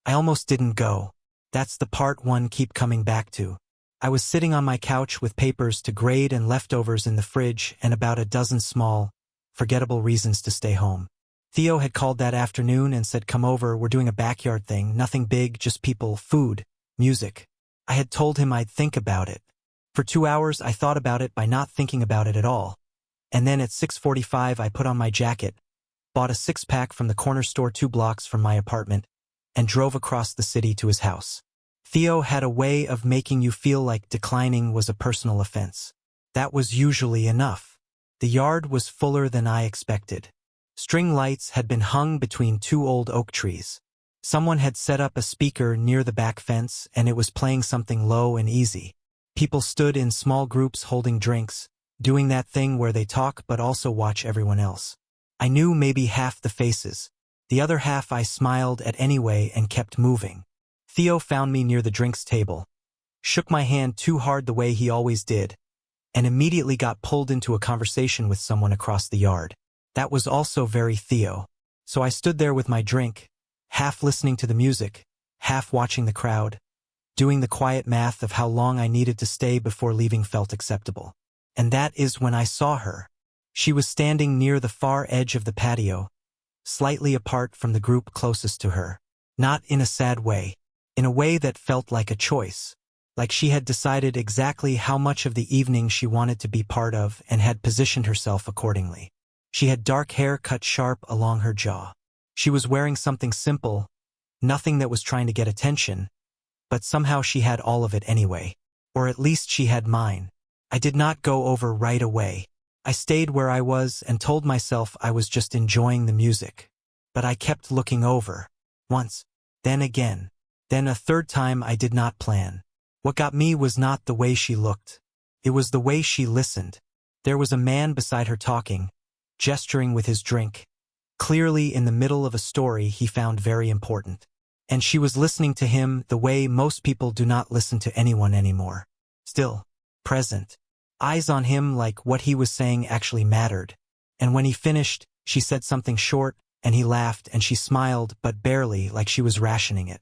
I almost didn't go. That's the part one keep coming back to. I was sitting on my couch with papers to grade and leftovers in the fridge and about a dozen small, forgettable reasons to stay home. Theo had called that afternoon and said, "Come over, we're doing a backyard thing, nothing big, just people, food, music." I had told him I'd think about it. For 2 hours I thought about it by not thinking about it at all. And then at 6:45 I put on my jacket, bought a six-pack from the corner store 2 blocks from my apartment, and drove across the city to his house. Theo had a way of making you feel like declining was a personal offense. That was usually enough. The yard was fuller than I expected. String lights had been hung between 2 old oak trees. Someone had set up a speaker near the back fence and it was playing something low and easy. People stood in small groups holding drinks, doing that thing where they talk but also watch everyone else. I knew maybe half the faces. The other half I smiled at anyway and kept moving. Theo found me near the drinks table, shook my hand too hard the way he always did, and immediately got pulled into a conversation with someone across the yard. That was also very Theo. So I stood there with my drink, half listening to the music, half watching the crowd, doing the quiet math of how long I needed to stay before leaving felt acceptable. And that is when I saw her. She was standing near the far edge of the patio, slightly apart from the group closest to her. Not in a sad way. In a way that felt like a choice. Like she had decided exactly how much of the evening she wanted to be part of and had positioned herself accordingly. She had dark hair cut sharp along her jaw. She was wearing something simple, nothing that was trying to get attention, but somehow she had all of it anyway. Or at least she had mine. I did not go over right away. I stayed where I was and told myself I was just enjoying the music. But I kept looking over. Once, then again. Then a third time I did not plan. What got me was not the way she looked. It was the way she listened. There was a man beside her talking, gesturing with his drink, clearly in the middle of a story he found very important. And she was listening to him the way most people do not listen to anyone anymore. Still, present. Eyes on him like what he was saying actually mattered. And when he finished, she said something short, and he laughed and she smiled, but barely, like she was rationing it.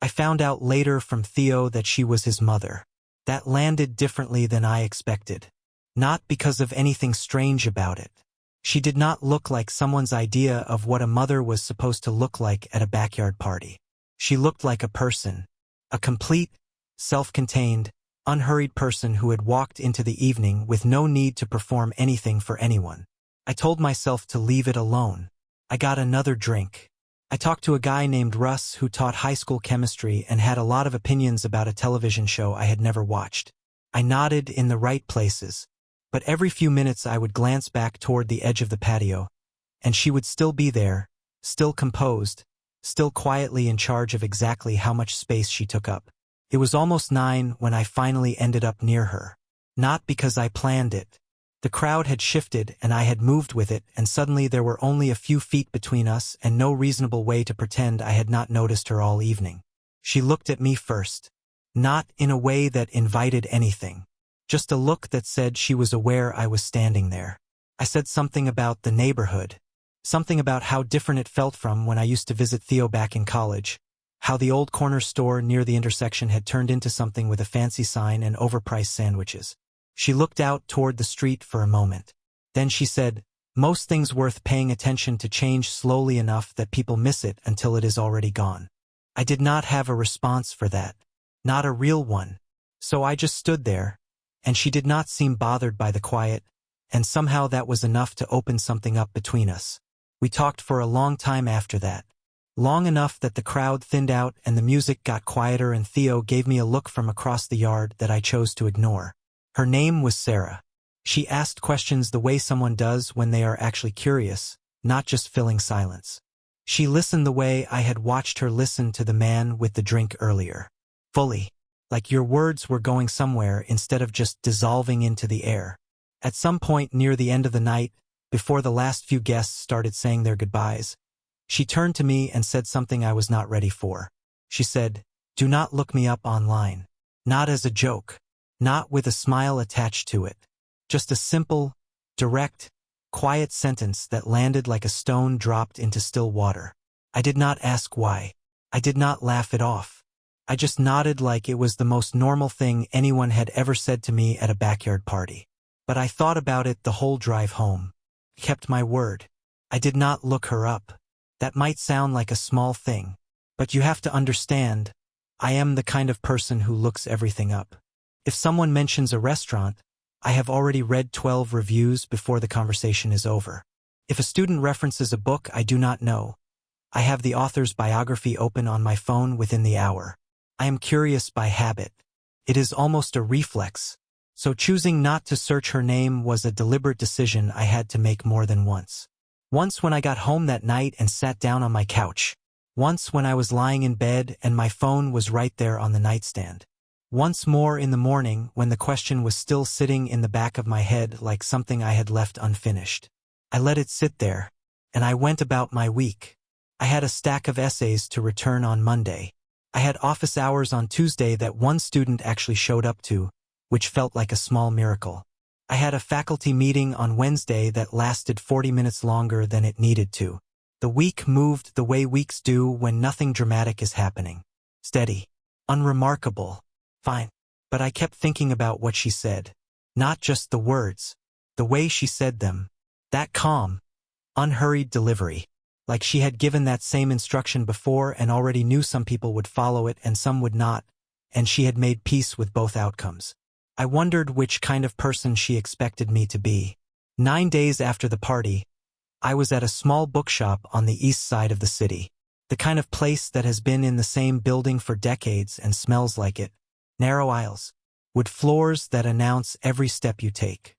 I found out later from Theo that she was his mother. That landed differently than I expected. Not because of anything strange about it. She did not look like someone's idea of what a mother was supposed to look like at a backyard party. She looked like a person. A complete, self-contained, unhurried person who had walked into the evening with no need to perform anything for anyone. I told myself to leave it alone. I got another drink. I talked to a guy named Russ who taught high school chemistry and had a lot of opinions about a television show I had never watched. I nodded in the right places, but every few minutes I would glance back toward the edge of the patio, and she would still be there, still composed, still quietly in charge of exactly how much space she took up. It was almost 9 when I finally ended up near her. Not because I planned it. The crowd had shifted and I had moved with it, and suddenly there were only a few feet between us and no reasonable way to pretend I had not noticed her all evening. She looked at me first. Not in a way that invited anything. Just a look that said she was aware I was standing there. I said something about the neighborhood. Something about how different it felt from when I used to visit Theo back in college. How the old corner store near the intersection had turned into something with a fancy sign and overpriced sandwiches. She looked out toward the street for a moment. Then she said, "Most things worth paying attention to change slowly enough that people miss it until it is already gone." I did not have a response for that. Not a real one. So I just stood there, and she did not seem bothered by the quiet, and somehow that was enough to open something up between us. We talked for a long time after that. Long enough that the crowd thinned out and the music got quieter, and Theo gave me a look from across the yard that I chose to ignore. Her name was Sarah. She asked questions the way someone does when they are actually curious, not just filling silence. She listened the way I had watched her listen to the man with the drink earlier. Fully. Like your words were going somewhere instead of just dissolving into the air. At some point near the end of the night, before the last few guests started saying their goodbyes, she turned to me and said something I was not ready for. She said, "Do not look me up online." Not as a joke. Not with a smile attached to it. Just a simple, direct, quiet sentence that landed like a stone dropped into still water. I did not ask why. I did not laugh it off. I just nodded like it was the most normal thing anyone had ever said to me at a backyard party. But I thought about it the whole drive home. I kept my word. I did not look her up. That might sound like a small thing, but you have to understand, I am the kind of person who looks everything up. If someone mentions a restaurant, I have already read 12 reviews before the conversation is over. If a student references a book I do not know, I have the author's biography open on my phone within the hour. I am curious by habit. It is almost a reflex. So choosing not to search her name was a deliberate decision I had to make more than once. Once when I got home that night and sat down on my couch. Once when I was lying in bed and my phone was right there on the nightstand. Once more in the morning when the question was still sitting in the back of my head like something I had left unfinished. I let it sit there, and I went about my week. I had a stack of essays to return on Monday. I had office hours on Tuesday that one student actually showed up to, which felt like a small miracle. I had a faculty meeting on Wednesday that lasted 40 minutes longer than it needed to. The week moved the way weeks do when nothing dramatic is happening. Steady. Unremarkable. Fine. But I kept thinking about what she said. Not just the words. The way she said them. That calm, unhurried delivery. Like she had given that same instruction before and already knew some people would follow it and some would not, and she had made peace with both outcomes. I wondered which kind of person she expected me to be. 9 days after the party, I was at a small bookshop on the east side of the city. The kind of place that has been in the same building for decades and smells like it. Narrow aisles. Wood floors that announce every step you take.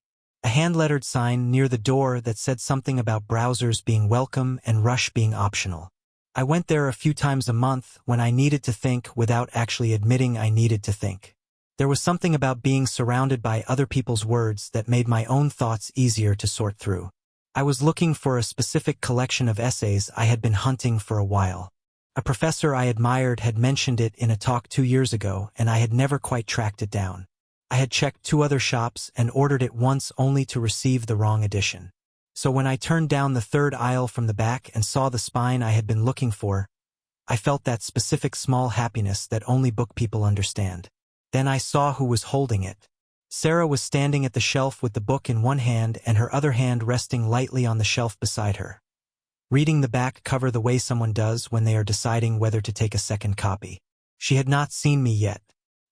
A hand-lettered sign near the door that said something about browsers being welcome and Rush being optional. I went there a few times a month when I needed to think without actually admitting I needed to think. There was something about being surrounded by other people's words that made my own thoughts easier to sort through. I was looking for a specific collection of essays I had been hunting for a while. A professor I admired had mentioned it in a talk 2 years ago, and I had never quite tracked it down. I had checked 2 other shops and ordered it once only to receive the wrong edition. So when I turned down the 3rd aisle from the back and saw the spine I had been looking for, I felt that specific small happiness that only book people understand. Then I saw who was holding it. Sarah was standing at the shelf with the book in one hand and her other hand resting lightly on the shelf beside her, reading the back cover the way someone does when they are deciding whether to take a second copy. She had not seen me yet.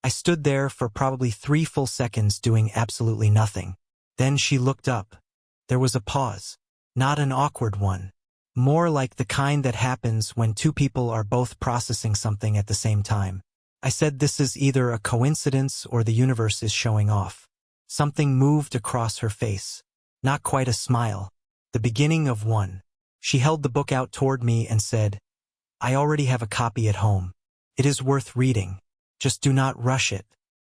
I stood there for probably 3 full seconds doing absolutely nothing. Then she looked up. There was a pause. Not an awkward one. More like the kind that happens when 2 people are both processing something at the same time. I said this is either a coincidence or the universe is showing off. Something moved across her face. Not quite a smile. The beginning of one. She held the book out toward me and said, I already have a copy at home. It is worth reading. Just do not rush it.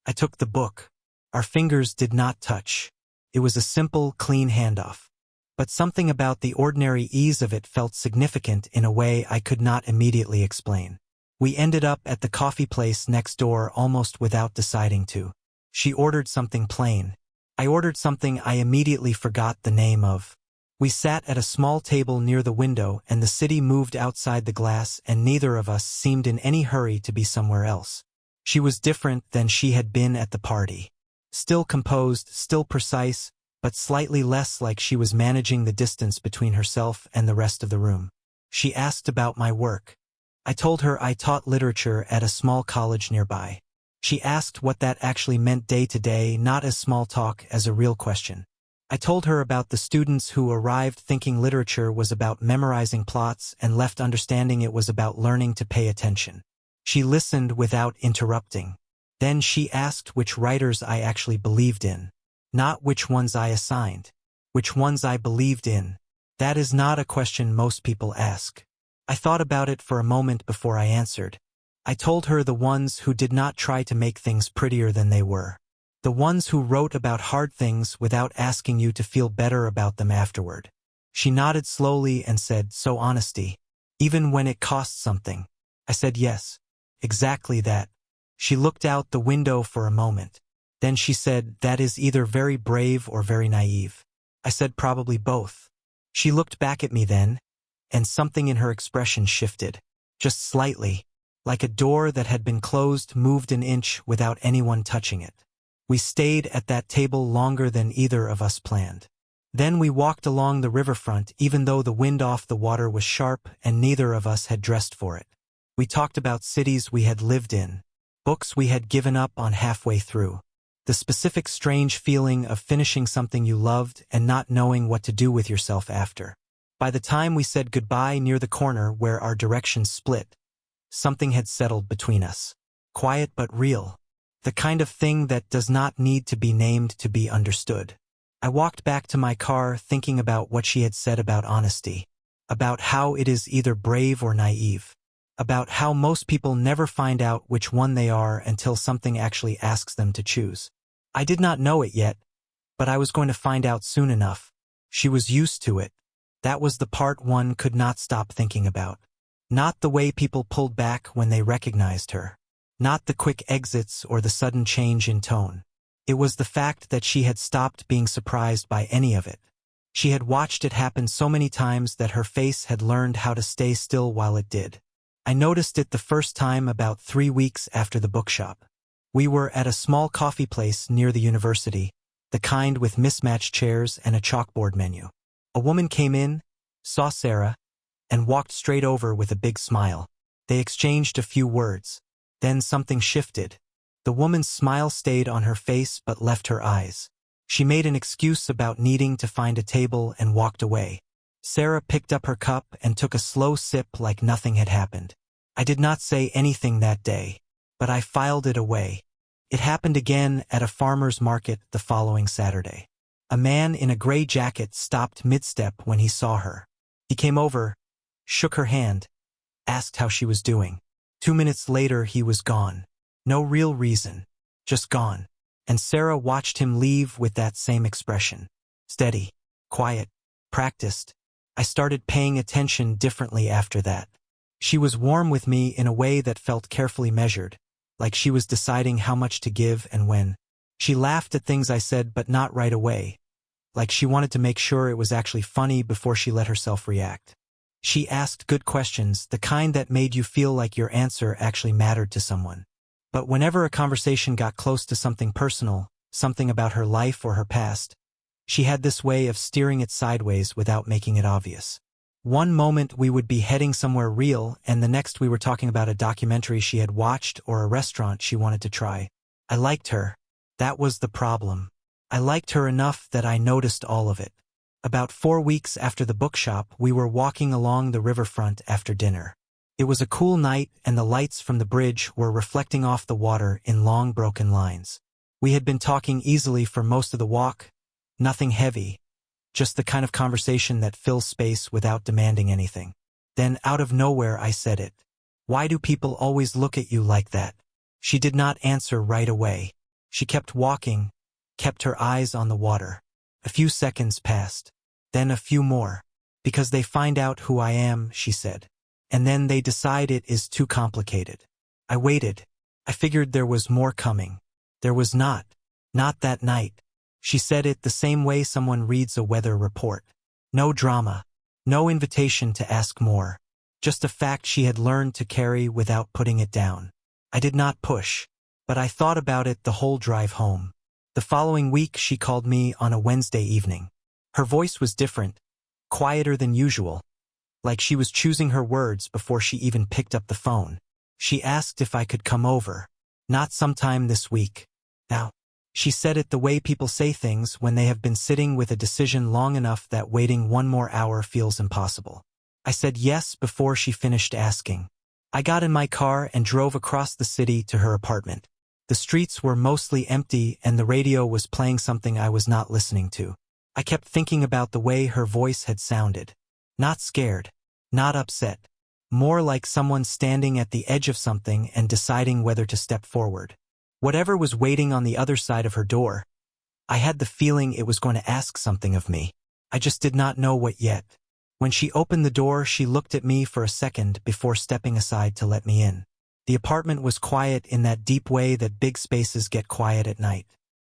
I took the book. Our fingers did not touch. It was a simple, clean handoff. But something about the ordinary ease of it felt significant in a way I could not immediately explain. We ended up at the coffee place next door almost without deciding to. She ordered something plain. I ordered something I immediately forgot the name of. We sat at a small table near the window and the city moved outside the glass and neither of us seemed in any hurry to be somewhere else. She was different than she had been at the party. Still composed, still precise, but slightly less like she was managing the distance between herself and the rest of the room. She asked about my work. I told her I taught literature at a small college nearby. She asked what that actually meant day to day, not as small talk as a real question. I told her about the students who arrived thinking literature was about memorizing plots and left understanding it was about learning to pay attention. She listened without interrupting. Then she asked which writers I actually believed in. Not which ones I assigned. Which ones I believed in. That is not a question most people ask. I thought about it for a moment before I answered. I told her the ones who did not try to make things prettier than they were. The ones who wrote about hard things without asking you to feel better about them afterward. She nodded slowly and said, so honesty. Even when it costs something. I said yes. Exactly that. She looked out the window for a moment. Then she said, that is either very brave or very naive. I said probably both. She looked back at me then, and something in her expression shifted. Just slightly. like a door that had been closed moved an inch without anyone touching it. We stayed at that table longer than either of us planned. Then we walked along the riverfront even though the wind off the water was sharp and neither of us had dressed for it. We talked about cities we had lived in, books we had given up on halfway through, the specific strange feeling of finishing something you loved and not knowing what to do with yourself after. By the time we said goodbye near the corner where our directions split, something had settled between us. Quiet but real. The kind of thing that does not need to be named to be understood. I walked back to my car thinking about what she had said about honesty, about how it is either brave or naive, about how most people never find out which one they are until something actually asks them to choose. I did not know it yet, but I was going to find out soon enough. She was used to it. That was the part one could not stop thinking about. Not the way people pulled back when they recognized her. Not the quick exits or the sudden change in tone. It was the fact that she had stopped being surprised by any of it. She had watched it happen so many times that her face had learned how to stay still while it did. I noticed it the first time about 3 weeks after the bookshop. We were at a small coffee place near the university, the kind with mismatched chairs and a chalkboard menu. A woman came in, saw Sarah, and walked straight over with a big smile. They exchanged a few words. Then something shifted. The woman's smile stayed on her face but left her eyes. She made an excuse about needing to find a table and walked away. Sarah picked up her cup and took a slow sip like nothing had happened. I did not say anything that day, but I filed it away. It happened again at a farmer's market the following Saturday. A man in a gray jacket stopped mid-step when he saw her. He came over, shook her hand, asked how she was doing. 2 minutes later he was gone. No real reason, just gone. And Sarah watched him leave with that same expression. Steady, quiet, practiced. I started paying attention differently after that. She was warm with me in a way that felt carefully measured, like she was deciding how much to give and when. She laughed at things I said but not right away, like she wanted to make sure it was actually funny before she let herself react. She asked good questions, the kind that made you feel like your answer actually mattered to someone. But whenever a conversation got close to something personal, something about her life or her past, she had this way of steering it sideways without making it obvious. One moment we would be heading somewhere real, and the next we were talking about a documentary she had watched or a restaurant she wanted to try. I liked her. That was the problem. I liked her enough that I noticed all of it. About 4 weeks after the bookshop, we were walking along the riverfront after dinner. It was a cool night and the lights from the bridge were reflecting off the water in long broken lines. We had been talking easily for most of the walk, nothing heavy, just the kind of conversation that fills space without demanding anything. Then out of nowhere I said it. Why do people always look at you like that? She did not answer right away. She kept walking, kept her eyes on the water. A few seconds passed, then a few more. Because they find out who I am, she said. And then they decide it is too complicated. I waited. I figured there was more coming. There was not. Not that night. She said it the same way someone reads a weather report. No drama. No invitation to ask more. Just a fact she had learned to carry without putting it down. I did not push, but I thought about it the whole drive home. The following week she called me on a Wednesday evening. Her voice was different, quieter than usual, like she was choosing her words before she even picked up the phone. She asked if I could come over. Not sometime this week. Now, she said it the way people say things when they have been sitting with a decision long enough that waiting 1 more hour feels impossible. I said yes before she finished asking. I got in my car and drove across the city to her apartment. The streets were mostly empty and the radio was playing something I was not listening to. I kept thinking about the way her voice had sounded. Not scared. Not upset. More like someone standing at the edge of something and deciding whether to step forward. Whatever was waiting on the other side of her door, I had the feeling it was going to ask something of me. I just did not know what yet. When she opened the door, she looked at me for a second before stepping aside to let me in. The apartment was quiet in that deep way that big spaces get quiet at night.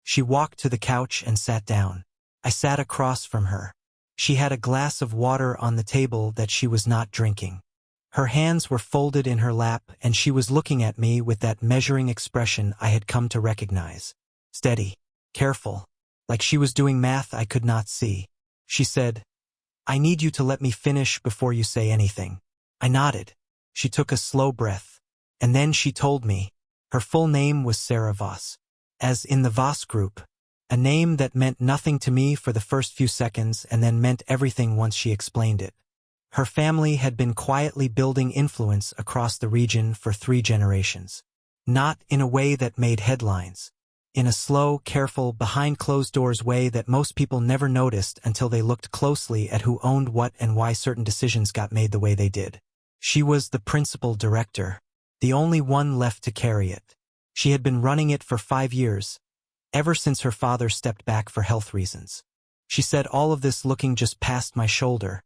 She walked to the couch and sat down. I sat across from her. She had a glass of water on the table that she was not drinking. Her hands were folded in her lap and she was looking at me with that measuring expression I had come to recognize. Steady, careful, like she was doing math I could not see. She said, "I need you to let me finish before you say anything." I nodded. She took a slow breath. And then she told me. Her full name was Sarah Voss. As in the Voss Group. A name that meant nothing to me for the first few seconds and then meant everything once she explained it. Her family had been quietly building influence across the region for 3 generations. Not in a way that made headlines. In a slow, careful, behind-closed-doors way that most people never noticed until they looked closely at who owned what and why certain decisions got made the way they did. She was the principal director, the only one left to carry it. She had been running it for 5 years, ever since her father stepped back for health reasons. She said all of this looking just past my shoulder,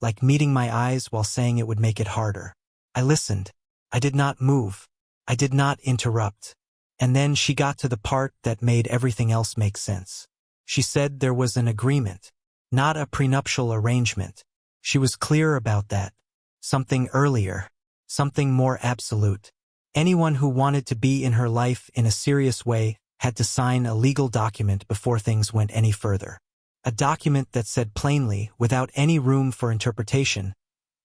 like meeting my eyes while saying it would make it harder. I listened. I did not move. I did not interrupt. And then she got to the part that made everything else make sense. She said there was an agreement, not a prenuptial arrangement. She was clear about that. Something earlier. Something more absolute. Anyone who wanted to be in her life in a serious way had to sign a legal document before things went any further. A document that said plainly, without any room for interpretation,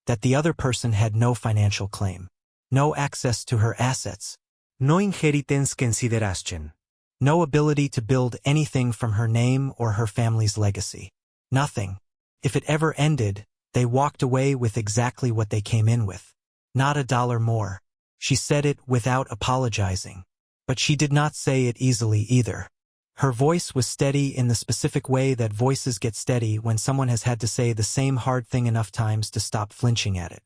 that the other person had no financial claim, no access to her assets, No inheritance consideration. no ability to build anything from her name or her family's legacy. Nothing. If it ever ended, they walked away with exactly what they came in with. Not $1 more. She said it without apologizing. But she did not say it easily either. Her voice was steady in the specific way that voices get steady when someone has had to say the same hard thing enough times to stop flinching at it.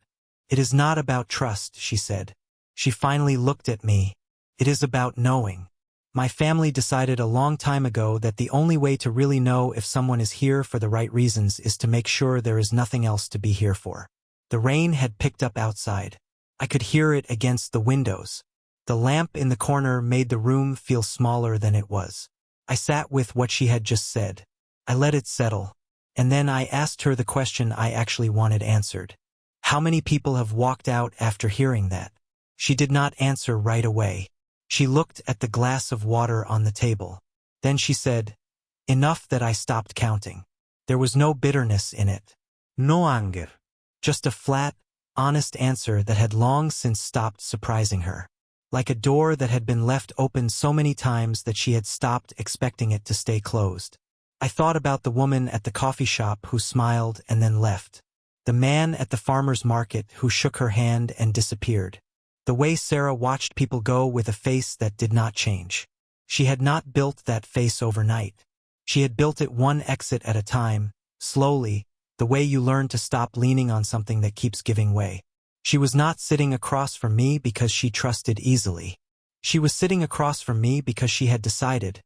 It is not about trust, she said. She finally looked at me. It is about knowing. My family decided a long time ago that the only way to really know if someone is here for the right reasons is to make sure there is nothing else to be here for. The rain had picked up outside. I could hear it against the windows. The lamp in the corner made the room feel smaller than it was. I sat with what she had just said. I let it settle. And then I asked her the question I actually wanted answered. How many people have walked out after hearing that? She did not answer right away. She looked at the glass of water on the table. Then she said, "Enough that I stopped counting." There was no bitterness in it. No anger. Just a flat, honest answer that had long since stopped surprising her. Like a door that had been left open so many times that she had stopped expecting it to stay closed. I thought about the woman at the coffee shop who smiled and then left. The man at the farmer's market who shook her hand and disappeared. The way Sarah watched people go with a face that did not change. She had not built that face overnight. She had built it one exit at a time, slowly, the way you learn to stop leaning on something that keeps giving way. She was not sitting across from me because she trusted easily. She was sitting across from me because she had decided,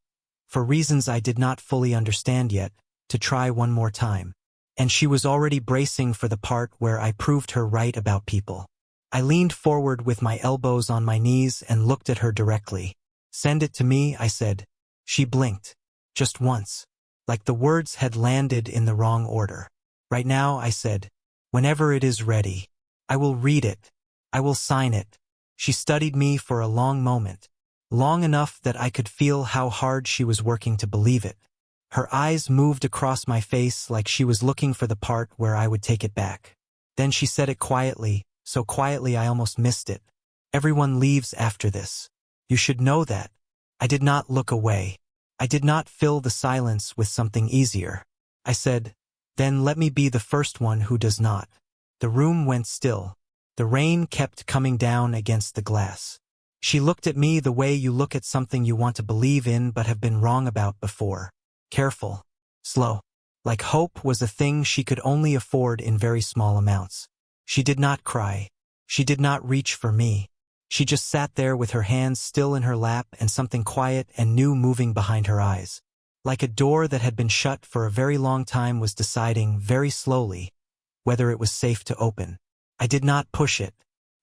for reasons I did not fully understand yet, to try one more time. And she was already bracing for the part where I proved her right about people. I leaned forward with my elbows on my knees and looked at her directly. "Send it to me," I said. She blinked. Just once. Like the words had landed in the wrong order. "Right now," I said. "Whenever it is ready. I will read it. I will sign it." She studied me for a long moment. Long enough that I could feel how hard she was working to believe it. Her eyes moved across my face like she was looking for the part where I would take it back. Then she said it quietly, so quietly I almost missed it. "Everyone leaves after this. You should know that." I did not look away. I did not fill the silence with something easier. I said, "Then let me be the first one who does not." The room went still. The rain kept coming down against the glass. She looked at me the way you look at something you want to believe in but have been wrong about before. Careful. Slow. Like hope was a thing she could only afford in very small amounts. She did not cry. She did not reach for me. She just sat there with her hands still in her lap and something quiet and new moving behind her eyes. Like a door that had been shut for a very long time was deciding, very slowly, whether it was safe to open. I did not push it.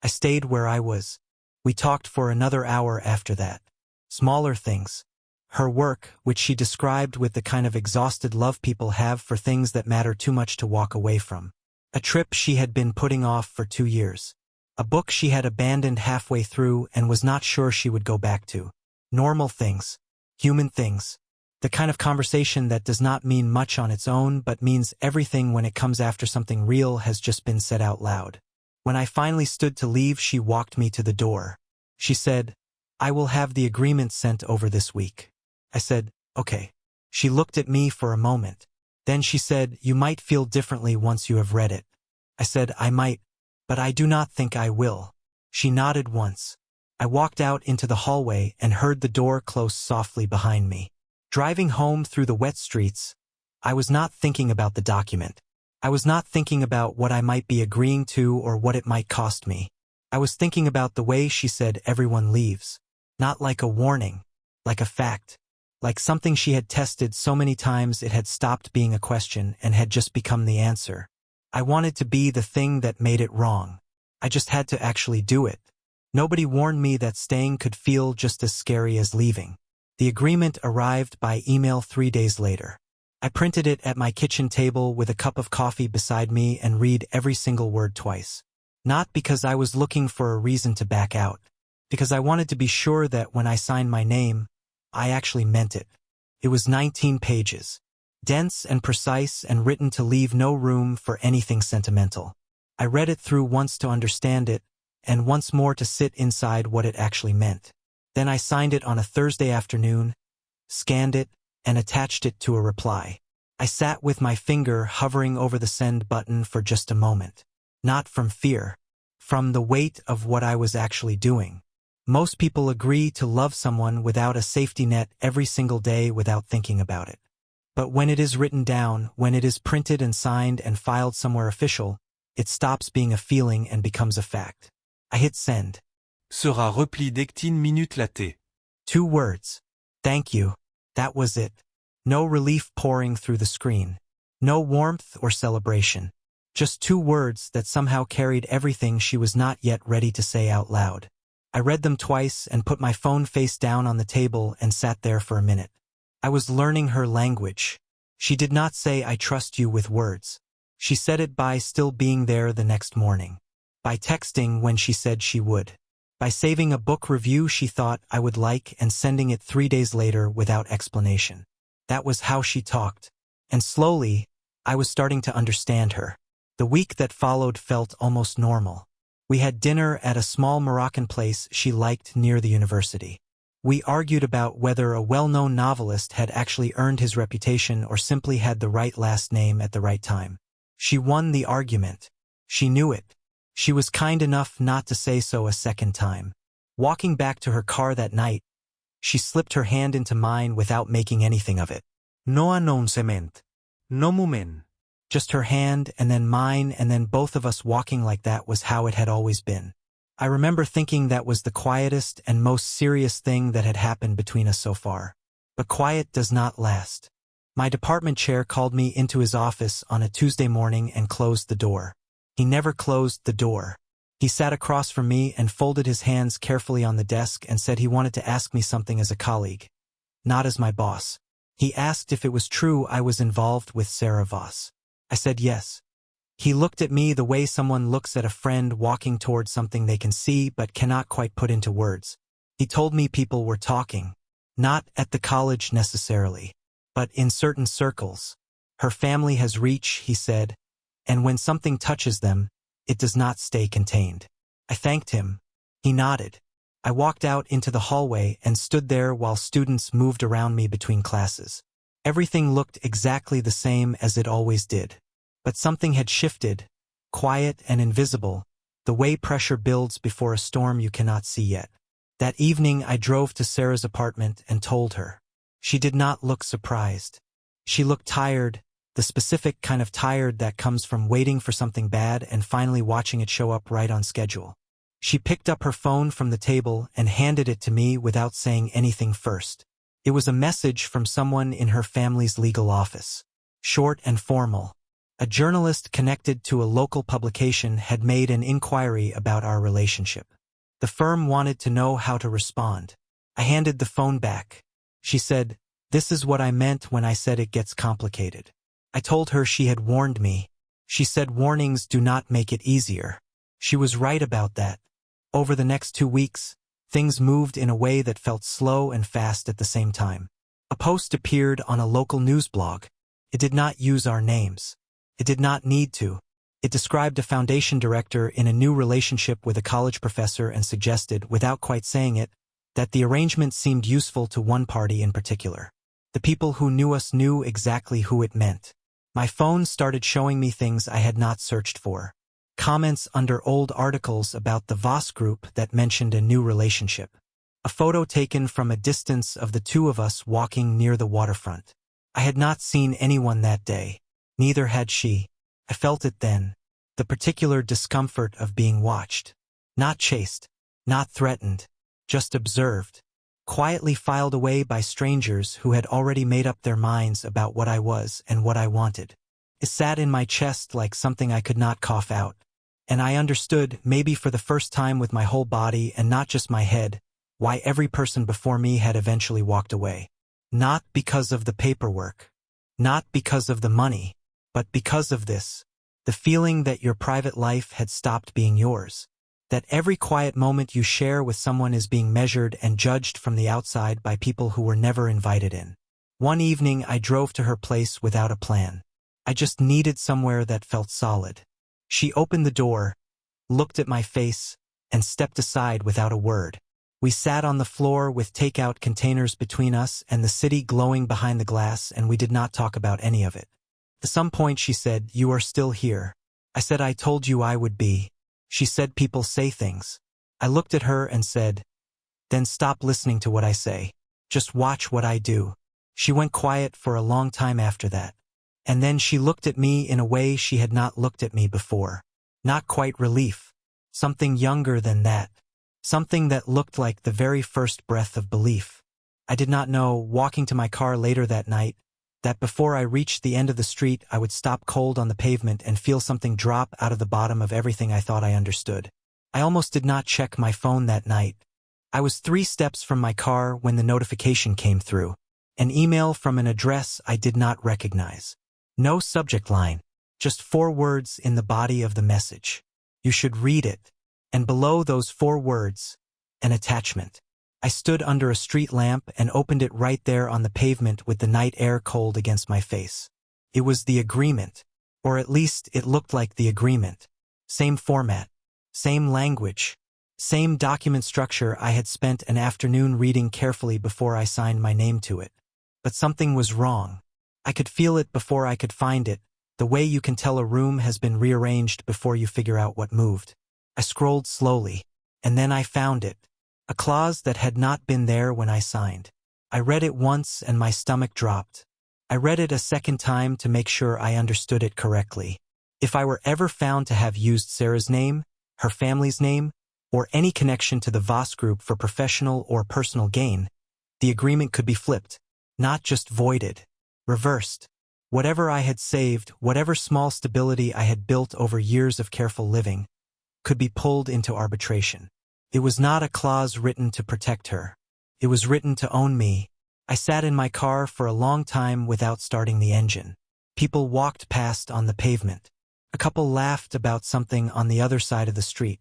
I stayed where I was. We talked for another hour after that. Smaller things. Her work, which she described with the kind of exhausted love people have for things that matter too much to walk away from. A trip she had been putting off for 2 years. A book she had abandoned halfway through and was not sure she would go back to. Normal things. Human things. The kind of conversation that does not mean much on its own but means everything when it comes after something real has just been said out loud. When I finally stood to leave, she walked me to the door. She said, "I will have the agreement sent over this week." I said, "Okay." She looked at me for a moment. Then she said, "You might feel differently once you have read it." I said, "I might, but I do not think I will." She nodded once. I walked out into the hallway and heard the door close softly behind me. Driving home through the wet streets, I was not thinking about the document. I was not thinking about what I might be agreeing to or what it might cost me. I was thinking about the way she said everyone leaves. Not like a warning, like a fact. Like something she had tested so many times it had stopped being a question and had just become the answer. I wanted to be the thing that made it wrong. I just had to actually do it. Nobody warned me that staying could feel just as scary as leaving. The agreement arrived by email 3 days later. I printed it at my kitchen table with a cup of coffee beside me and read every single word twice. Not because I was looking for a reason to back out, because I wanted to be sure that when I signed my name, I actually meant it. It was 19 pages. Dense and precise and written to leave no room for anything sentimental. I read it through once to understand it, and once more to sit inside what it actually meant. Then I signed it on a Thursday afternoon, scanned it, and attached it to a reply. I sat with my finger hovering over the send button for just a moment. Not from fear, from the weight of what I was actually doing. Most people agree to love someone without a safety net every single day without thinking about it. But when it is written down, when it is printed and signed and filed somewhere official, it stops being a feeling and becomes a fact. I hit send. Sera repli d'Ectine minute latte. 2 words. Thank you. That was it. No relief pouring through the screen. No warmth or celebration. Just 2 words that somehow carried everything she was not yet ready to say out loud. I read them twice and put my phone face down on the table and sat there for a minute. I was learning her language. She did not say "I trust you" with words. She said it by still being there the next morning. By texting when she said she would. By saving a book review she thought I would like and sending it 3 days later without explanation. That was how she talked. And slowly, I was starting to understand her. The week that followed felt almost normal. We had dinner at a small Moroccan place she liked near the university. We argued about whether a well-known novelist had actually earned his reputation or simply had the right last name at the right time. She won the argument. She knew it. She was kind enough not to say so a second time. Walking back to her car that night, she slipped her hand into mine without making anything of it. No announcement. No moment. Just her hand and then mine and then both of us walking like that was how it had always been. I remember thinking that was the quietest and most serious thing that had happened between us so far. But quiet does not last. My department chair called me into his office on a Tuesday morning and closed the door. He never closed the door. He sat across from me and folded his hands carefully on the desk and said he wanted to ask me something as a colleague, not as my boss. He asked if it was true I was involved with Sarah Voss. I said yes. He looked at me the way someone looks at a friend walking towards something they can see but cannot quite put into words. He told me people were talking. Not at the college necessarily, but in certain circles. Her family has reach, he said, and when something touches them, it does not stay contained. I thanked him. He nodded. I walked out into the hallway and stood there while students moved around me between classes. Everything looked exactly the same as it always did. But something had shifted, quiet and invisible, the way pressure builds before a storm you cannot see yet. That evening I drove to Sarah's apartment and told her. She did not look surprised. She looked tired, the specific kind of tired that comes from waiting for something bad and finally watching it show up right on schedule. She picked up her phone from the table and handed it to me without saying anything first. It was a message from someone in her family's legal office. Short and formal. A journalist connected to a local publication had made an inquiry about our relationship. The firm wanted to know how to respond. I handed the phone back. She said, "This is what I meant when I said it gets complicated." I told her she had warned me. She said warnings do not make it easier. She was right about that. Over the next 2 weeks, things moved in a way that felt slow and fast at the same time. A post appeared on a local news blog. It did not use our names. It did not need to. It described a foundation director in a new relationship with a college professor and suggested, without quite saying it, that the arrangement seemed useful to one party in particular. The people who knew us knew exactly who it meant. My phone started showing me things I had not searched for. Comments under old articles about the Voss group that mentioned a new relationship. A photo taken from a distance of the two of us walking near the waterfront. I had not seen anyone that day. Neither had she. I felt it then. The particular discomfort of being watched. Not chased. Not threatened. Just observed. Quietly filed away by strangers who had already made up their minds about what I was and what I wanted. It sat in my chest like something I could not cough out. And I understood, maybe for the first time with my whole body and not just my head, why every person before me had eventually walked away. Not because of the paperwork. Not because of the money. But because of this. The feeling that your private life had stopped being yours. That every quiet moment you share with someone is being measured and judged from the outside by people who were never invited in. One evening I drove to her place without a plan. I just needed somewhere that felt solid. She opened the door, looked at my face, and stepped aside without a word. We sat on the floor with takeout containers between us and the city glowing behind the glass, and we did not talk about any of it. At some point she said, "You are still here." I said, "I told you I would be." She said, "People say things." I looked at her and said, "Then stop listening to what I say. Just watch what I do." She went quiet for a long time after that. And then she looked at me in a way she had not looked at me before. Not quite relief. Something younger than that. Something that looked like the very first breath of belief. I did not know, walking to my car later that night, that before I reached the end of the street I would stop cold on the pavement and feel something drop out of the bottom of everything I thought I understood. I almost did not check my phone that night. I was 3 steps from my car when the notification came through. An email from an address I did not recognize. No subject line. Just 4 words in the body of the message. "You should read it." And below those 4 words, an attachment. I stood under a street lamp and opened it right there on the pavement with the night air cold against my face. It was the agreement. Or at least it looked like the agreement. Same format. Same language. Same document structure I had spent an afternoon reading carefully before I signed my name to it. But something was wrong. I could feel it before I could find it, the way you can tell a room has been rearranged before you figure out what moved. I scrolled slowly, and then I found it. A clause that had not been there when I signed. I read it once and my stomach dropped. I read it a second time to make sure I understood it correctly. If I were ever found to have used Sarah's name, her family's name, or any connection to the Voss group for professional or personal gain, the agreement could be flipped, not just voided, reversed. Whatever I had saved, whatever small stability I had built over years of careful living, could be pulled into arbitration. It was not a clause written to protect her. It was written to own me. I sat in my car for a long time without starting the engine. People walked past on the pavement. A couple laughed about something on the other side of the street.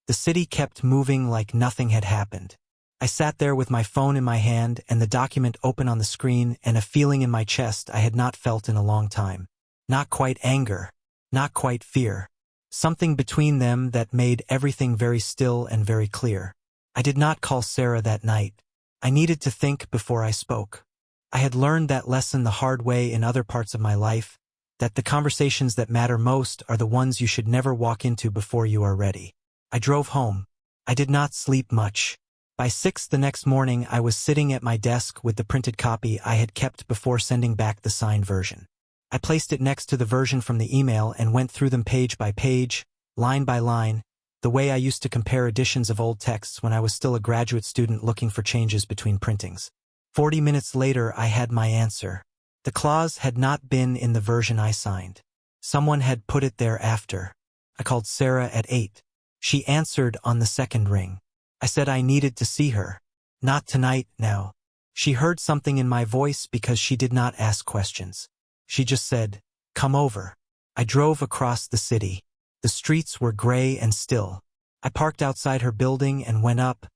The city kept moving like nothing had happened. I sat there with my phone in my hand and the document open on the screen and a feeling in my chest I had not felt in a long time. Not quite anger. Not quite fear. Something between them that made everything very still and very clear. I did not call Sarah that night. I needed to think before I spoke. I had learned that lesson the hard way in other parts of my life, that the conversations that matter most are the ones you should never walk into before you are ready. I drove home. I did not sleep much. By 6 the next morning I was sitting at my desk with the printed copy I had kept before sending back the signed version. I placed it next to the version from the email and went through them page by page, line by line, the way I used to compare editions of old texts when I was still a graduate student looking for changes between printings. 40 minutes later I had my answer. The clause had not been in the version I signed. Someone had put it there after. I called Sarah at 8. She answered on the second ring. I said I needed to see her. Not tonight, now. She heard something in my voice because she did not ask questions. She just said, "Come over." I drove across the city. The streets were gray and still. I parked outside her building and went up,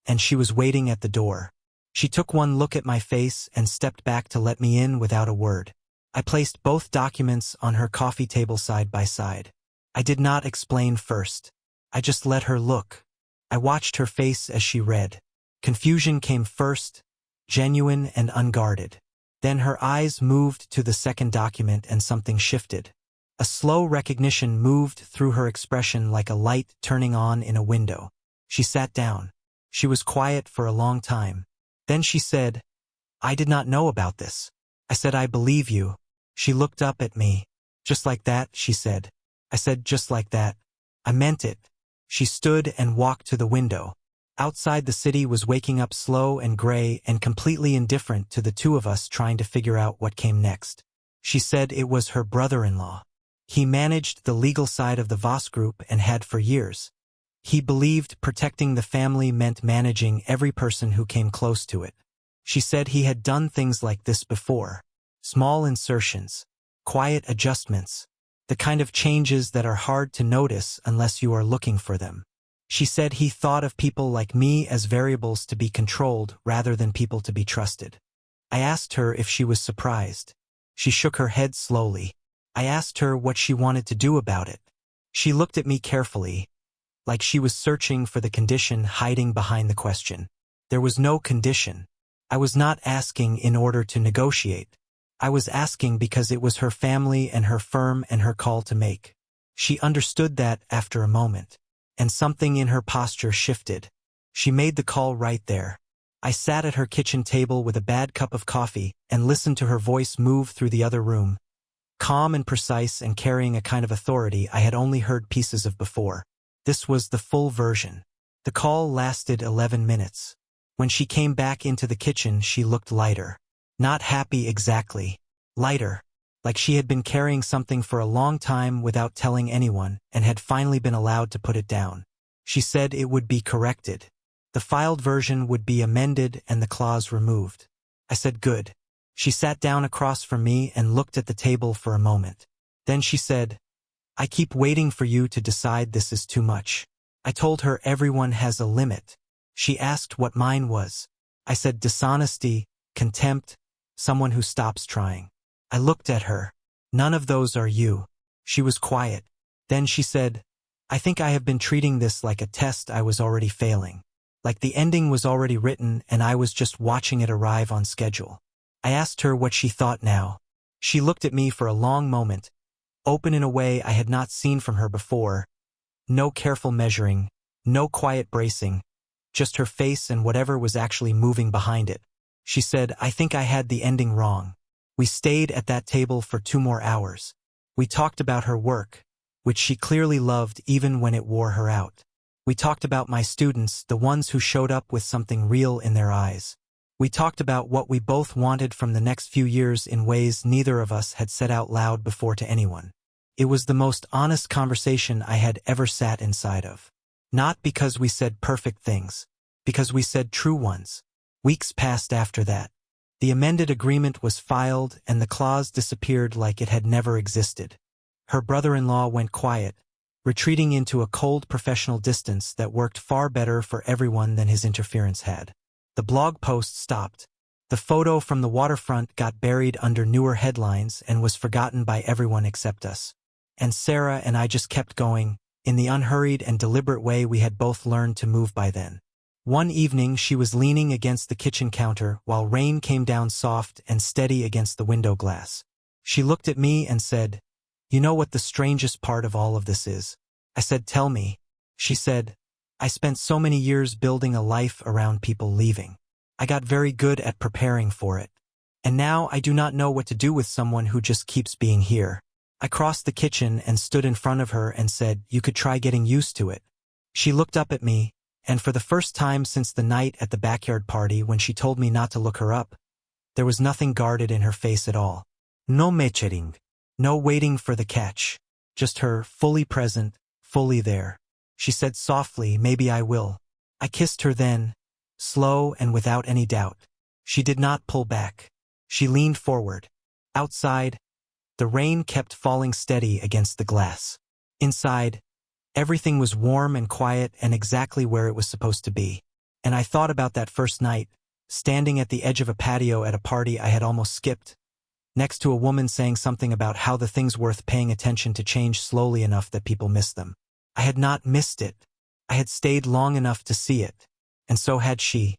and she was waiting at the door. She took one look at my face and stepped back to let me in without a word. I placed both documents on her coffee table side by side. I did not explain first. I just let her look. I watched her face as she read. Confusion came first, genuine and unguarded. Then her eyes moved to the second document and something shifted. A slow recognition moved through her expression like a light turning on in a window. She sat down. She was quiet for a long time. Then she said, "I did not know about this." I said, "I believe you." She looked up at me. "Just like that," she said. I said, "Just like that." I meant it. She stood and walked to the window. Outside, the city was waking up slow and gray and completely indifferent to the two of us trying to figure out what came next. She said it was her brother-in-law. He managed the legal side of the Voss Group and had for years. He believed protecting the family meant managing every person who came close to it. She said he had done things like this before. Small insertions, quiet adjustments, the kind of changes that are hard to notice unless you are looking for them. She said he thought of people like me as variables to be controlled rather than people to be trusted. I asked her if she was surprised. She shook her head slowly. I asked her what she wanted to do about it. She looked at me carefully, like she was searching for the condition hiding behind the question. There was no condition. I was not asking in order to negotiate. I was asking because it was her family and her firm and her call to make. She understood that after a moment, and something in her posture shifted. She made the call right there. I sat at her kitchen table with a bad cup of coffee and listened to her voice move through the other room, calm and precise and carrying a kind of authority I had only heard pieces of before. This was the full version. The call lasted 11 minutes. When she came back into the kitchen, she looked lighter. Not happy exactly. Lighter. Like she had been carrying something for a long time without telling anyone and had finally been allowed to put it down. She said it would be corrected. The filed version would be amended and the clause removed. I said good. She sat down across from me and looked at the table for a moment. Then she said, "I keep waiting for you to decide this is too much." I told her everyone has a limit. She asked what mine was. I said dishonesty, contempt, someone who stops trying. I looked at her. "None of those are you." She was quiet. Then she said, "I think I have been treating this like a test I was already failing. Like the ending was already written and I was just watching it arrive on schedule." I asked her what she thought now. She looked at me for a long moment, open in a way I had not seen from her before. No careful measuring, no quiet bracing, just her face and whatever was actually moving behind it. She said, "I think I had the ending wrong." We stayed at that table for 2 more hours. We talked about her work, which she clearly loved even when it wore her out. We talked about my students, the ones who showed up with something real in their eyes. We talked about what we both wanted from the next few years in ways neither of us had said out loud before to anyone. It was the most honest conversation I had ever sat inside of. Not because we said perfect things, because we said true ones. Weeks passed after that. The amended agreement was filed and the clause disappeared like it had never existed. Her brother-in-law went quiet, retreating into a cold professional distance that worked far better for everyone than his interference had. The blog post stopped. The photo from the waterfront got buried under newer headlines and was forgotten by everyone except us. And Sarah and I just kept going, in the unhurried and deliberate way we had both learned to move by then. One evening she was leaning against the kitchen counter while rain came down soft and steady against the window glass. She looked at me and said, "You know what the strangest part of all of this is?" I said, "Tell me." She said, "I spent so many years building a life around people leaving. I got very good at preparing for it. And now I do not know what to do with someone who just keeps being here." I crossed the kitchen and stood in front of her and said, "You could try getting used to it." She looked up at me, and for the first time since the night at the backyard party when she told me not to look her up, there was nothing guarded in her face at all. No mechering. No waiting for the catch. Just her, fully present, fully there. She said softly, "Maybe I will." I kissed her then, slow and without any doubt. She did not pull back. She leaned forward. Outside, the rain kept falling steady against the glass. Inside, everything was warm and quiet and exactly where it was supposed to be. And I thought about that first night, standing at the edge of a patio at a party I had almost skipped, next to a woman saying something about how the things worth paying attention to change slowly enough that people miss them. I had not missed it. I had stayed long enough to see it. And so had she.